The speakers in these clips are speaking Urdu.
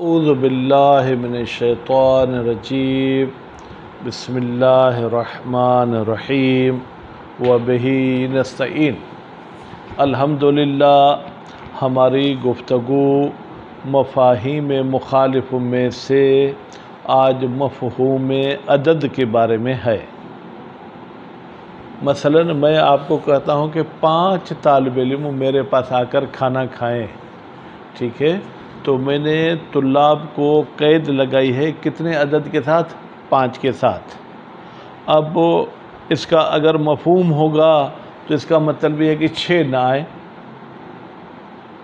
اعوذ باللہ من الشیطان الرجیم بسم اللہ الرحمن الرحیم وبہ نستعین۔ الحمدللہ ہماری گفتگو مفاہیم مخالف میں سے آج مفہوم عدد کے بارے میں ہے۔ مثلاً میں آپ کو کہتا ہوں کہ 5 طالب علم میرے پاس آ کر کھانا کھائیں، ٹھیک ہے؟ تو میں نے طلاب کو قید لگائی ہے کتنے عدد کے ساتھ؟ 5 کے ساتھ۔ اب اس کا اگر مفہوم ہوگا تو اس کا مطلب یہ ہے کہ 6 نہ آئے،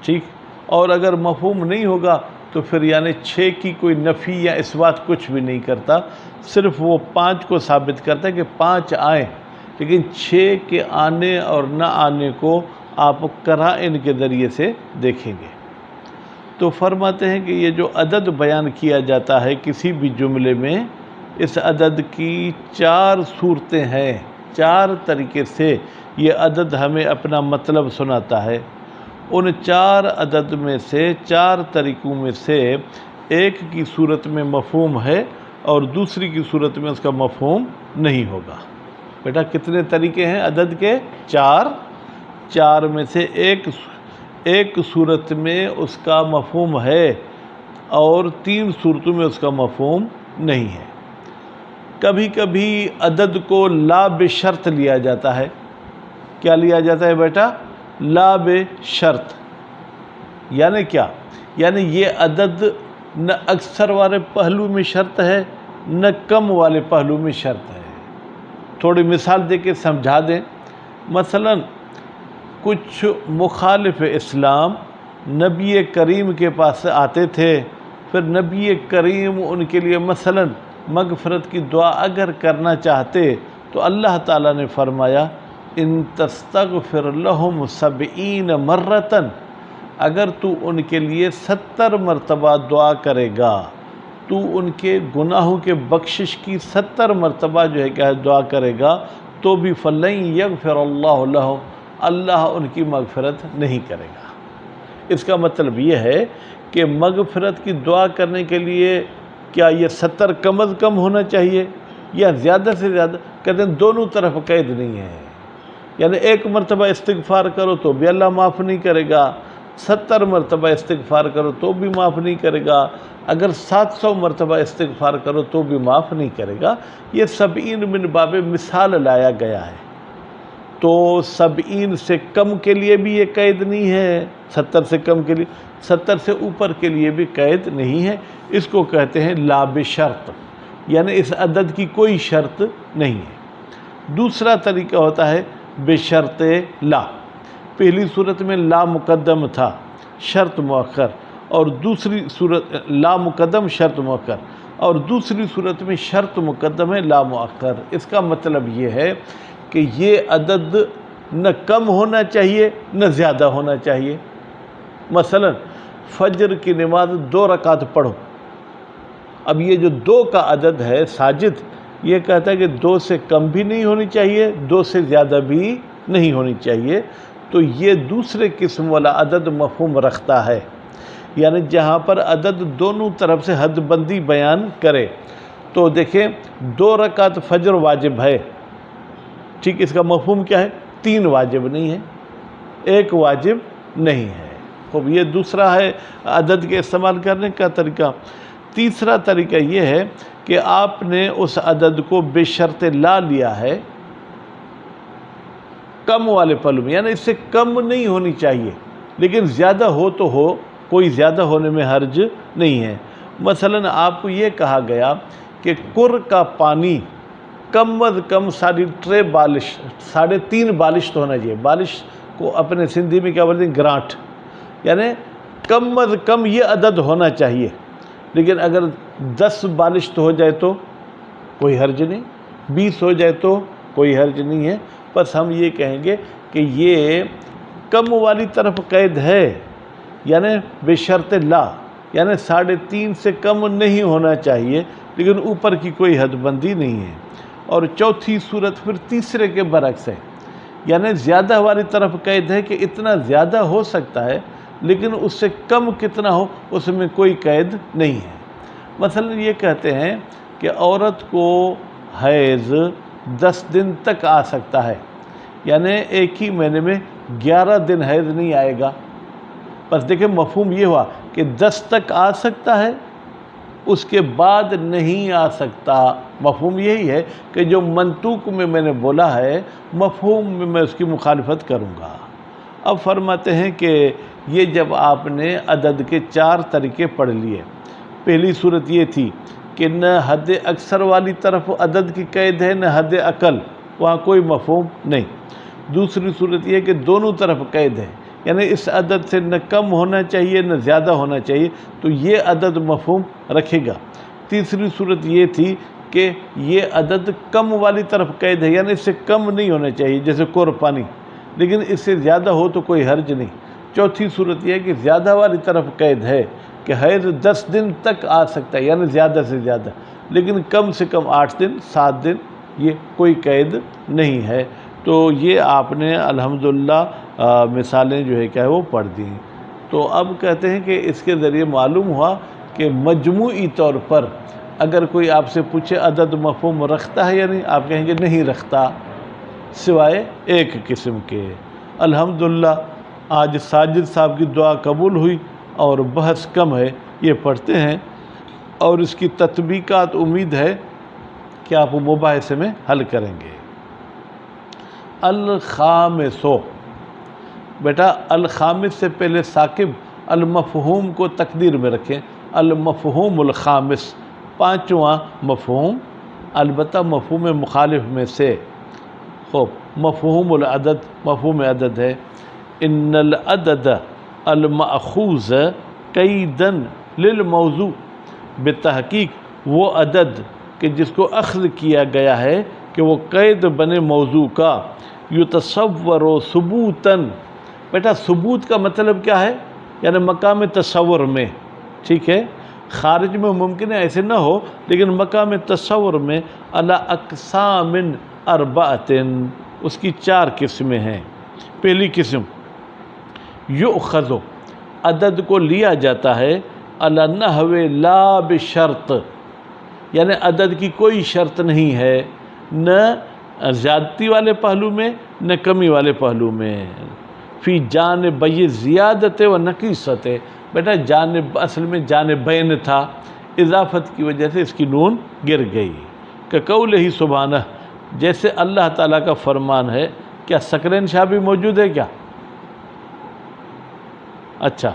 ٹھیک؟ اور اگر مفہوم نہیں ہوگا تو پھر یعنی 6 کی کوئی نفی یا اثبات کچھ بھی نہیں کرتا، صرف وہ 5 کو ثابت کرتا ہے کہ 5 آئیں، لیکن 6 کے آنے اور نہ آنے کو آپ قرائن کے ذریعے سے دیکھیں گے۔ تو فرماتے ہیں کہ یہ جو عدد بیان کیا جاتا ہے کسی بھی جملے میں، اس عدد کی 4 صورتیں ہیں، 4 طریقے سے یہ عدد ہمیں اپنا مطلب سناتا ہے۔ ان 4 عدد میں سے 4 طریقوں میں سے ایک کی صورت میں مفہوم ہے اور دوسری کی صورت میں اس کا مفہوم نہیں ہوگا۔ بیٹا کتنے طریقے ہیں عدد کے؟ 4 میں سے ایک صورت میں اس کا مفہوم ہے اور 3 صورتوں میں اس کا مفہوم نہیں ہے۔ کبھی کبھی عدد کو لا بشرط لیا جاتا ہے۔ کیا لیا جاتا ہے بیٹا؟ لا بشرط۔ یعنی کیا؟ یعنی یہ عدد نہ اکثر والے پہلو میں شرط ہے نہ کم والے پہلو میں شرط ہے۔ تھوڑی مثال دے کے سمجھا دیں۔ مثلاً کچھ مخالف اسلام نبی کریم کے پاس آتے تھے، پھر نبی کریم ان کے لیے مثلاً مغفرت کی دعا اگر کرنا چاہتے تو اللہ تعالیٰ نے فرمایا ان تستغفر لہم 70 مرتن، اگر تو ان کے لیے 70 مرتبہ دعا کرے گا، تو ان کے گناہوں کے بخشش کی 70 مرتبہ جو ہے کہ دعا کرے گا تو بھی فلن یغفر اللہ لہم، اللہ ان کی مغفرت نہیں کرے گا۔ اس کا مطلب یہ ہے کہ مغفرت کی دعا کرنے کے لیے کیا یہ 70 کم از کم ہونا چاہیے یا زیادہ سے زیادہ؟ کہتے ہیں دونوں طرف قید نہیں ہے، یعنی 1 مرتبہ استغفار کرو تو بھی اللہ معاف نہیں کرے گا، 70 مرتبہ استغفار کرو تو بھی معاف نہیں کرے گا، اگر 700 مرتبہ استغفار کرو تو بھی معاف نہیں کرے گا۔ یہ 70 من باب مثال لایا گیا ہے، تو 70 سے کم کے لیے بھی یہ قید نہیں ہے، 70 سے کم کے لیے، 70 سے اوپر کے لیے بھی قید نہیں ہے۔ اس کو کہتے ہیں لا بشرط، یعنی اس عدد کی کوئی شرط نہیں ہے۔ دوسرا طریقہ ہوتا ہے بشرط لا۔ پہلی صورت میں لا مقدم تھا، شرط مؤخر، اور دوسری صورت لا مقدم شرط مؤخر، اور دوسری صورت میں شرط مقدم ہے لا مؤخر۔ اس کا مطلب یہ ہے کہ یہ عدد نہ کم ہونا چاہیے نہ زیادہ ہونا چاہیے۔ مثلا فجر کی نماز 2 رکعت پڑھو، اب یہ جو 2 کا عدد ہے ساجد، یہ کہتا ہے کہ 2 سے کم بھی نہیں ہونی چاہیے، 2 سے زیادہ بھی نہیں ہونی چاہیے، تو یہ دوسرے قسم والا عدد مفہوم رکھتا ہے، یعنی جہاں پر عدد دونوں طرف سے حد بندی بیان کرے۔ تو دیکھیں 2 رکعت فجر واجب ہے، ٹھیک، اس کا مفہوم کیا ہے؟ 3 واجب نہیں ہے، 1 واجب نہیں ہے۔ خوب، یہ دوسرا ہے عدد کے استعمال کرنے کا طریقہ۔ تیسرا طریقہ یہ ہے کہ آپ نے اس عدد کو بشرط لا لیا ہے کم والے پہلو میں، یعنی اس سے کم نہیں ہونی چاہیے لیکن زیادہ ہو تو ہو، کوئی زیادہ ہونے میں حرج نہیں ہے۔ مثلا آپ کو یہ کہا گیا کہ کر کا پانی کم از کم 3.5 بالش، 3.5 بالش تو ہونا چاہیے۔ بالش کو اپنے سندھی میں کیا بولتے ہیں؟ گرانٹ، یعنی کم از کم یہ عدد ہونا چاہیے، لیکن اگر 10 بالش تو ہو جائے تو کوئی حرج نہیں، 20 ہو جائے تو کوئی حرج نہیں ہے۔ بس ہم یہ کہیں گے کہ یہ کم والی طرف قید ہے، یعنی بشرط لا، یعنی 3.5 سے کم نہیں ہونا چاہیے لیکن اوپر کی کوئی حد بندی نہیں ہے۔ اور چوتھی صورت پھر تیسرے کے برعکس ہے، یعنی زیادہ والی طرف قید ہے کہ اتنا زیادہ ہو سکتا ہے لیکن اس سے کم کتنا ہو اس میں کوئی قید نہیں ہے۔ مثلا یہ کہتے ہیں کہ عورت کو حیض 10 دن تک آ سکتا ہے، یعنی ایک ہی مہینے میں 11 دن حیض نہیں آئے گا۔ بس دیکھیں مفہوم یہ ہوا کہ 10 تک آ سکتا ہے، اس کے بعد نہیں آ سکتا۔ مفہوم یہی ہے کہ جو منطوق میں نے بولا ہے، مفہوم میں اس کی مخالفت کروں گا۔ اب فرماتے ہیں کہ یہ جب آپ نے عدد کے 4 طریقے پڑھ لیے، پہلی صورت یہ تھی کہ نہ حد اکثر والی طرف عدد کی قید ہے نہ حد اقل، وہاں کوئی مفہوم نہیں۔ دوسری صورت یہ کہ دونوں طرف قید ہے، یعنی اس عدد سے نہ کم ہونا چاہیے نہ زیادہ ہونا چاہیے، تو یہ عدد مفہوم رکھے گا۔ تیسری صورت یہ تھی کہ یہ عدد کم والی طرف قید ہے، یعنی اس سے کم نہیں ہونا چاہیے، جیسے کور پانی، لیکن اس سے زیادہ ہو تو کوئی حرج نہیں۔ چوتھی صورت یہ ہے کہ زیادہ والی طرف قید ہے کہ حیض 10 دن تک آ سکتا ہے، یعنی زیادہ سے زیادہ، لیکن کم سے کم 8 دن 7 دن یہ کوئی قید نہیں ہے۔ تو یہ آپ نے الحمدللہ مثالیں جو ہے کیا ہے وہ پڑھ دیں۔ تو اب کہتے ہیں کہ اس کے ذریعے معلوم ہوا کہ مجموعی طور پر اگر کوئی آپ سے پوچھے عدد مفہوم رکھتا ہے یا نہیں، آپ کہیں گے نہیں رکھتا، سوائے ایک قسم کے۔ الحمدللہ آج ساجد صاحب کی دعا قبول ہوئی اور بحث کم ہے، یہ پڑھتے ہیں اور اس کی تطبیقات امید ہے کہ آپ مباحثے میں حل کریں گے۔ الخامسو، بیٹا الخامس سے پہلے ثاقب المفہوم کو تقدیر میں رکھیں، المفہوم الخامس، 5واں مفہوم، البتہ مفہوم مخالف میں سے۔ خوب، مفہوم العدد، مفہوم عدد ہے، ان العدد المأخوذ قیدا للموضوع، بتحقیق وہ عدد کہ جس کو اخذ کیا گیا ہے کہ وہ قید بنے موضوع کا، یتصور ثبوتاً، بیٹا ثبوت کا مطلب کیا ہے؟ یعنی مقام تصور میں، ٹھیک ہے، خارج میں ممکن ہے ایسے نہ ہو، لیکن مقام تصور میں علی اقسام 4، اس کی 4 قسمیں ہیں۔ پہلی قسم، یؤخذ، عدد کو لیا جاتا ہے علی نحو لا بشرط، یعنی عدد کی کوئی شرط نہیں ہے، نہ زیادتی والے پہلو میں نہ کمی والے پہلو میں، فی جانبی زیادت و نقیصت، بیٹا جانب اصل میں جانبین تھا، اضافت کی وجہ سے اس کی نون گر گئی، کہ قولہ سبحانہ، جیسے اللہ تعالیٰ کا فرمان ہے۔ کیا سکرین شاہ بھی موجود ہے کیا؟ اچھا،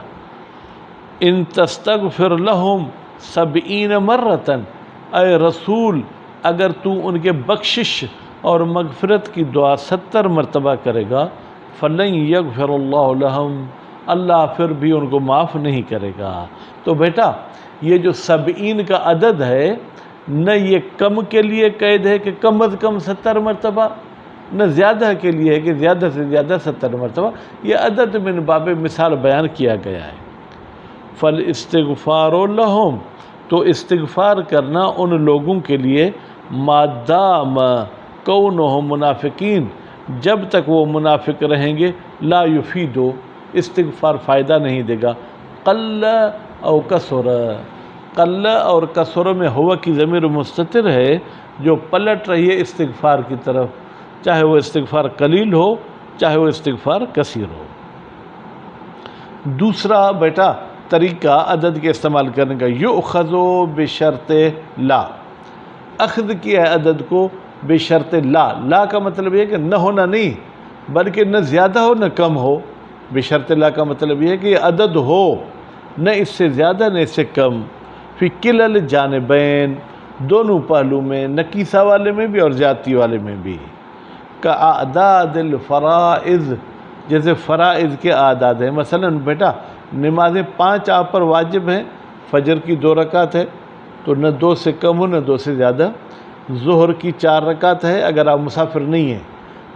ان تستغفر لہم 70 مرتن، اے رسول اگر تو ان کے بخشش اور مغفرت کی دعا 70 مرتبہ کرے گا، فلن یغفر اللہ لہم، اللہ پھر بھی ان کو معاف نہیں کرے گا۔ تو بیٹا یہ جو 70 کا عدد ہے، نہ یہ کم کے لیے قید ہے کہ کم از کم 70 مرتبہ، نہ زیادہ کے لیے ہے کہ زیادہ سے زیادہ 70 مرتبہ، یہ عدد من باب مثال بیان کیا گیا ہے۔ فالاستغفار لہم، تو استغفار کرنا ان لوگوں کے لیے، مادام کونہم منافقین، جب تک وہ منافق رہیں گے، لا یفیدو، استغفار فائدہ نہیں دے گا، قل او کثر، قل اور کثر میں ہوا کی ضمیر مستتر ہے جو پلٹ رہی ہے استغفار کی طرف، چاہے وہ استغفار قلیل ہو چاہے وہ استغفار کثیر ہو۔ دوسرا بیٹا طریقہ عدد کے استعمال کرنے کا، یؤخذ بشرط لا، اخذ کیا ہے عدد کو بشرط لا، لا کا مطلب یہ کہ نہ ہونا نہیں بلکہ نہ زیادہ ہو نہ کم ہو، بشرط لا کا مطلب یہ ہے کہ یہ عدد ہو نہ اس سے زیادہ نہ اس سے کم، فی کلا الجانبین، دونوں پہلو میں، نقیصہ والے میں بھی اور زیادتی والے میں بھی، کاعداد الفرائض، جیسے فرائض کے اعداد ہیں۔ مثلا بیٹا نمازیں 5 آپ پر واجب ہیں، فجر کی 2 رکعت ہے تو نہ 2 سے کم ہو نہ 2 سے زیادہ، ظہر کی 4 رکعت ہے، اگر آپ مسافر نہیں ہیں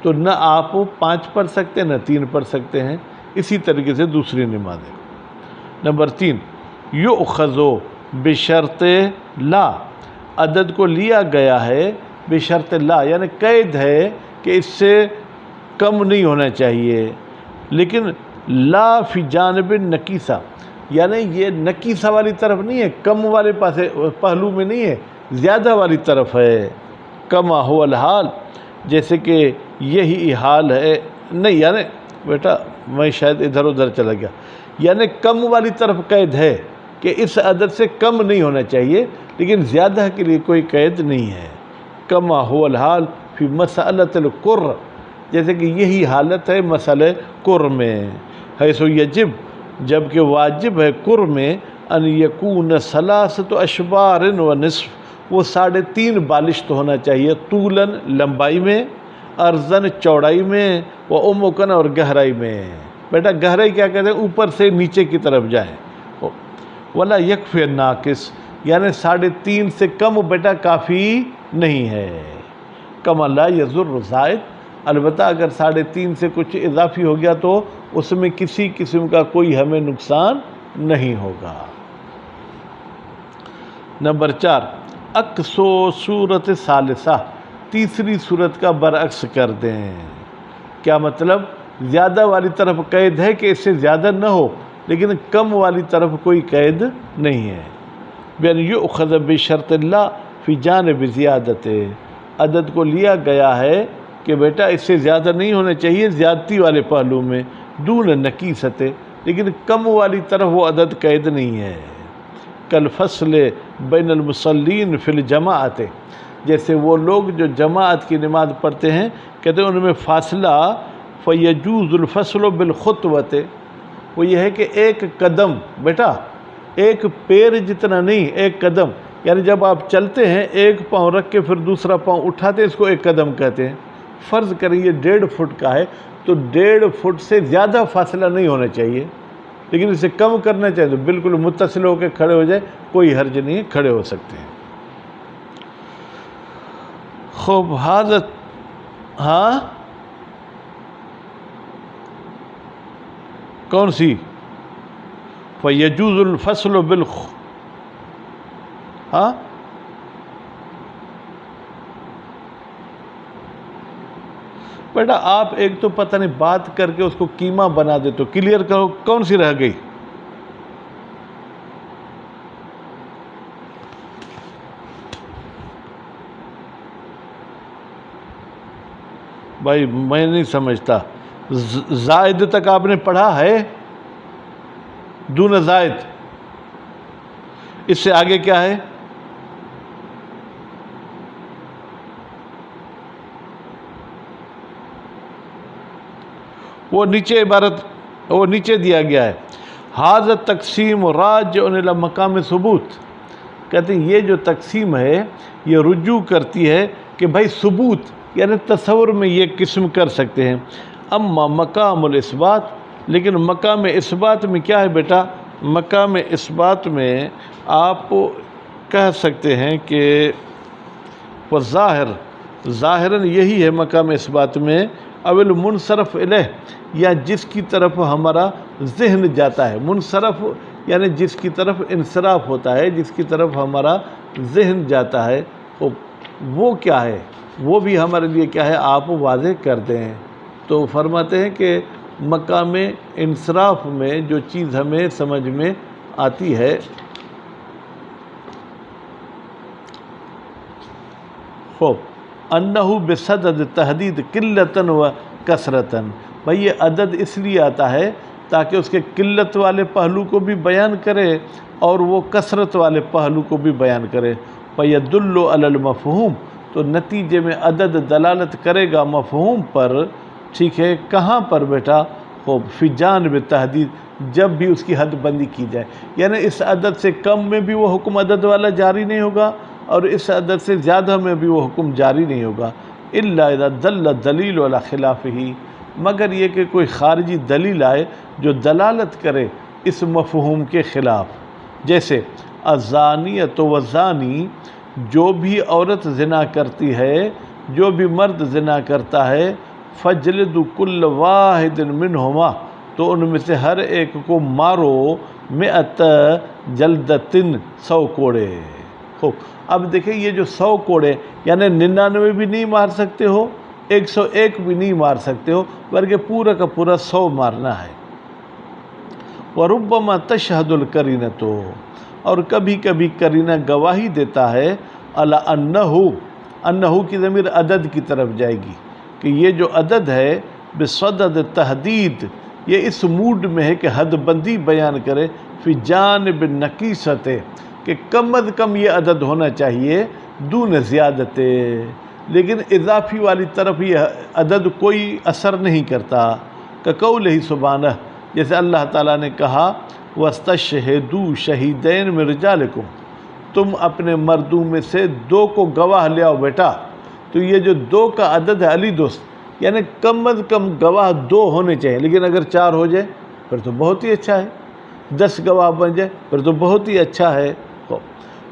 تو نہ آپ 5 پڑھ سکتے نہ 3 پڑھ سکتے ہیں، اسی طریقے سے دوسری نمازیں۔ نمبر 3، یؤخذ بشرط لا، عدد کو لیا گیا ہے بشرط لا، یعنی قید ہے کہ اس سے کم نہیں ہونا چاہیے، لیکن لا فی جانب نکیسہ، یعنی یہ نکیسہ والی طرف نہیں ہے، کم والے پہلو میں نہیں ہے، زیادہ والی طرف ہے۔ کما هو الحال، جیسے کہ یہی حال ہے، نہیں یعنی بیٹا میں شاید ادھر ادھر چلا گیا، یعنی کم والی طرف قید ہے کہ اس عدد سے کم نہیں ہونا چاہیے، لیکن زیادہ کے لیے کوئی قید نہیں ہے۔ کما هو الحال فی مسألۃ القر، جیسے کہ یہی حالت ہے مسئلہ قر میں، حیث یجب، جبکہ واجب ہے قر میں، ان یکون ثلاثۃ اشبار و نصف، وہ 3.5 بالشت ہونا چاہیے، طولاً لمبائی میں، عرضاً چوڑائی میں، و عمقاً اور گہرائی میں۔ بیٹا گہرائی کیا کہتے ہیں؟ اوپر سے نیچے کی طرف جائیں۔ ولا یکفی الناقص، یعنی 3.5 سے کم بیٹا کافی نہیں ہے۔ کما لا یضر زائد، البتہ اگر 3.5 سے کچھ اضافی ہو گیا تو اس میں کسی قسم کا کوئی ہمیں نقصان نہیں ہوگا۔ نمبر 4، عکسو صورت ثالثہ، تیسری صورت کا برعکس کر دیں۔ کیا مطلب؟ زیادہ والی طرف قید ہے کہ اس سے زیادہ نہ ہو، لیکن کم والی طرف کوئی قید نہیں ہے۔ بین یؤخذ بشرط اللہ فی جانب زیادت، عدد کو لیا گیا ہے کہ بیٹا اس سے زیادہ نہیں ہونا چاہیے زیادتی والے پہلو میں، دون نکیست، لیکن کم والی طرف وہ عدد قید نہیں ہے۔ کالفصل بین المصلین فی الجماعت، جیسے وہ لوگ جو جماعت کی نماز پڑھتے ہیں، کہتے ہیں ان میں فاصلہ، فیجوز الفصل بالخطوۃ، وہ یہ ہے کہ ایک قدم، بیٹا ایک پیر جتنا نہیں، ایک قدم، یعنی جب آپ چلتے ہیں ایک پاؤں رکھ کے پھر دوسرا پاؤں اٹھاتے ہیں، اس کو ایک قدم کہتے ہیں۔ فرض کریں یہ 1.5 فٹ کا ہے تو 1.5 فٹ سے زیادہ فاصلہ نہیں ہونا چاہیے، لیکن اسے کم کرنا چاہیے تو بالکل متصل ہو کے کھڑے ہو جائے، کوئی حرج نہیں ہے، کھڑے ہو سکتے ہیں۔ خوب حاضر، ہاں کون سی؟ فَيَجُوزُ الْفَصْلُ ہاں بیٹا آپ ایک تو پتہ نہیں بات کر کے اس کو کیما بنا دے، تو کلیئر کرو کون سی رہ گئی؟ بھائی میں نہیں سمجھتا، زائد تک آپ نے پڑھا ہے؟ دون زائد، اس سے آگے کیا ہے؟ وہ نیچے عبارت، وہ نیچے دیا گیا ہے، ھذا تقسیم راجع الی مقام ثبوت، کہتے ہیں یہ جو تقسیم ہے یہ رجوع کرتی ہے کہ بھائی ثبوت، یعنی تصور میں یہ قسم کر سکتے ہیں۔ اما مقام الاثبات، لیکن مقام اثبات میں کیا ہے بیٹا؟ مقام اثبات میں آپ کہہ سکتے ہیں کہ وہ ظاہراً یہی ہے مقام اثبات میں، اول منصرف الیہ، یا جس کی طرف ہمارا ذہن جاتا ہے، منصرف یعنی جس کی طرف انصراف ہوتا ہے، جس کی طرف ہمارا ذہن جاتا ہے، وہ کیا ہے؟ وہ بھی ہمارے لیے کیا ہے آپ واضح کر دیں۔ تو فرماتے ہیں کہ مقام انصراف میں جو چیز ہمیں سمجھ میں آتی ہے، خوب انہو بصدد تحدید قلتاً و کثرتاً، بھئی یہ عدد اس لیے آتا ہے تاکہ اس کے قلت والے پہلو کو بھی بیان کرے اور وہ کثرت والے پہلو کو بھی بیان کرے۔ فَيَدُلُّ عَلَى الْمَفْهُومِ، تو نتیجے میں عدد دلالت کرے گا مفہوم پر، ٹھیک ہے، کہاں پر بیٹا؟ خوب فی جانب تحدید، جب بھی اس کی حد بندی کی جائے، یعنی اس عدد سے کم میں بھی وہ حکم عدد والا جاری نہیں ہوگا اور اس عدد سے زیادہ میں بھی وہ حکم جاری نہیں ہوگا، الا اذا دل الدلیل علی خلافہ، مگر یہ کہ کوئی خارجی دلیل آئے جو دلالت کرے اس مفہوم کے خلاف، جیسے الزانیۃ والزانی، جو بھی عورت زنا کرتی ہے، جو بھی مرد زنا کرتا ہے، فجلد کل واحد منہما، تو ان میں سے ہر ایک کو مارو 100 جلدتن، 100 کوڑے۔ خوب اب دیکھیں یہ جو 100 کوڑے، یعنی 99 بھی نہیں مار سکتے ہو، 101 بھی نہیں مار سکتے ہو، بلکہ پورا کا پورا 100 مارنا ہے۔ وربما تشہد القرینۃ، اور کبھی کبھی قرینہ گواہی دیتا ہے علی انہ کی ضمیر عدد کی طرف جائے گی کہ یہ جو عدد ہے بصدد تحدید، یہ اس موڈ میں ہے کہ حد بندی بیان کرے، فی جانب نقیصت، کہ کم از کم یہ عدد ہونا چاہیے، دون زیادت، لیکن اضافی والی طرف یہ عدد کوئی اثر نہیں کرتا، کقولہ سبحانہ، جیسے اللہ تعالیٰ نے کہا وَاسْتَشْهِدُوا شَهِيدَيْنِ مِن رِجَالِكُمْ، تم اپنے مردوں میں سے 2 کو گواہ لے آؤ بیٹا۔ تو یہ جو 2 کا عدد ہے علی دوست، یعنی کم از کم گواہ 2 ہونے چاہیے، لیکن اگر 4 ہو جائے پھر تو بہت ہی اچھا ہے، 10 گواہ بن جائے پھر تو بہت ہی اچھا ہے۔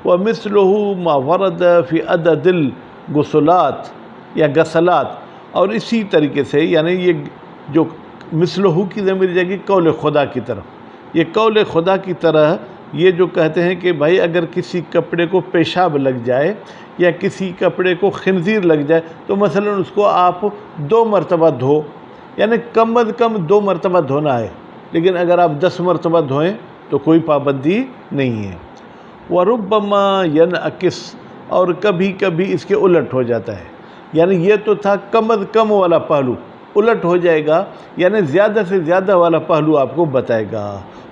وَمِثْلُهُ مَا وَرَدَ فِي عَدَدِ الغسلات یا غسلات، اور اسی طریقے سے یعنی یہ جو مثلہ کی ضمیر جائے گی قول خدا کی طرف، یہ قول خدا کی طرح، یہ جو کہتے ہیں کہ بھائی اگر کسی کپڑے کو پیشاب لگ جائے یا کسی کپڑے کو خنزیر لگ جائے تو مثلا اس کو آپ 2 مرتبہ دھو، یعنی کم از کم 2 مرتبہ دھونا ہے، لیکن اگر آپ 10 مرتبہ دھوئیں تو کوئی پابندی نہیں ہے۔ وَرُبَّمَا يَنْعَكِسُ، اور کبھی کبھی اس کے الٹ ہو جاتا ہے، یعنی یہ تو تھا کم از کم والا پہلو، الٹ ہو جائے گا، یعنی زیادہ سے زیادہ والا پہلو آپ کو بتائے گا۔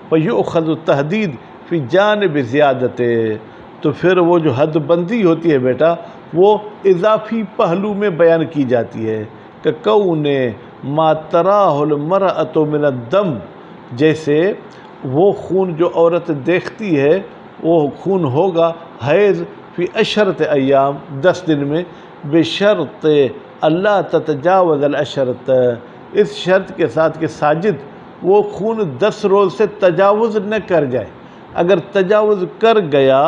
فَيُؤْخَذُ التَّحْدِيدُ فِي جَانِبِ زِيَادَتِهِ، تو پھر وہ جو حد بندی ہوتی ہے بیٹا وہ اضافی پہلو میں بیان کی جاتی ہے، کہ کَوْنِ مَا تَرَاهُ الْمَرْأَةُ مِنَ الدَّمِ، جیسے وہ خون جو عورت دیکھتی ہے وہ خون ہوگا حیض فی 10 ایام، 10 دن میں، بشرط اللہ تتجاوز العشرۃ، اس شرط کے ساتھ کہ ساجد وہ خون 10 روز سے تجاوز نہ کر جائے، اگر تجاوز کر گیا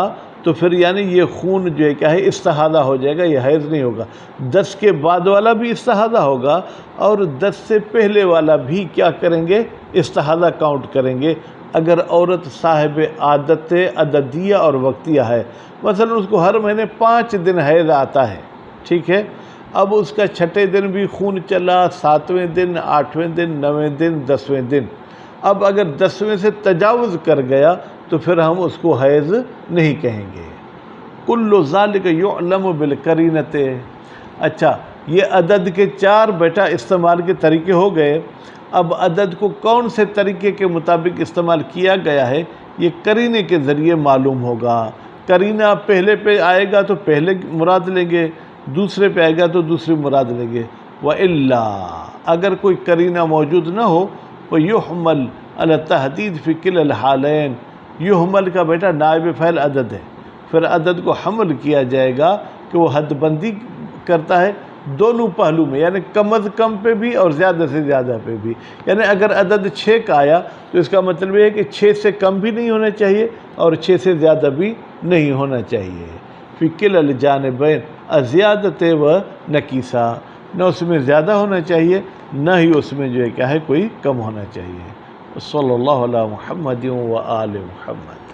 تو پھر یعنی یہ خون جو ہے کیا ہے استحاضہ ہو جائے گا، یہ حیض نہیں ہوگا۔ 10 کے بعد والا بھی استحاضہ ہوگا اور 10 سے پہلے والا بھی کیا کریں گے، استحاضہ کاؤنٹ کریں گے، اگر عورت صاحب عادت عددیہ اور وقتیہ ہے، مثلا اس کو ہر مہینے 5 دن حیض آتا ہے، ٹھیک ہے، اب اس کا 6 دن بھی خون چلا، 7ویں دن، 8ویں دن، 9ویں دن، 10ویں دن، اب اگر 10ویں سے تجاوز کر گیا تو پھر ہم اس کو حیض نہیں کہیں گے۔ کل ذالک یعلم بالقرینۃ، اچھا یہ عدد کے 4 بیٹا استعمال کے طریقے ہو گئے، اب عدد کو کون سے طریقے کے مطابق استعمال کیا گیا ہے یہ قرینے کے ذریعے معلوم ہوگا۔ قرینہ پہلے پہ آئے گا تو پہلے مراد لیں گے، دوسرے پہ آئے گا تو دوسری مراد لیں گے، وَإِلَّا، اگر کوئی قرینہ موجود نہ ہو وَيُحْمَلْ عَلَى التَّحْدِيدِ فِي كِلَا الْحَالَيْنِ، یحمل کا بیٹا نائب فاعل عدد ہے، پھر عدد کو حمل کیا جائے گا کہ وہ حد بندی کرتا ہے دونوں پہلو میں، یعنی کم از کم پہ بھی اور زیادہ سے زیادہ پہ بھی، یعنی اگر عدد 6 کا آیا تو اس کا مطلب یہ ہے کہ 6 سے کم بھی نہیں ہونا چاہیے اور 6 سے زیادہ بھی نہیں ہونا چاہیے۔ فی کلا الجانبین ازیادت و نقیصہ، نہ اس میں زیادہ ہونا چاہیے نہ ہی اس میں جو ہے کیا ہے کوئی کم ہونا چاہیے۔ صلی اللہ علی محمد و آل محمد۔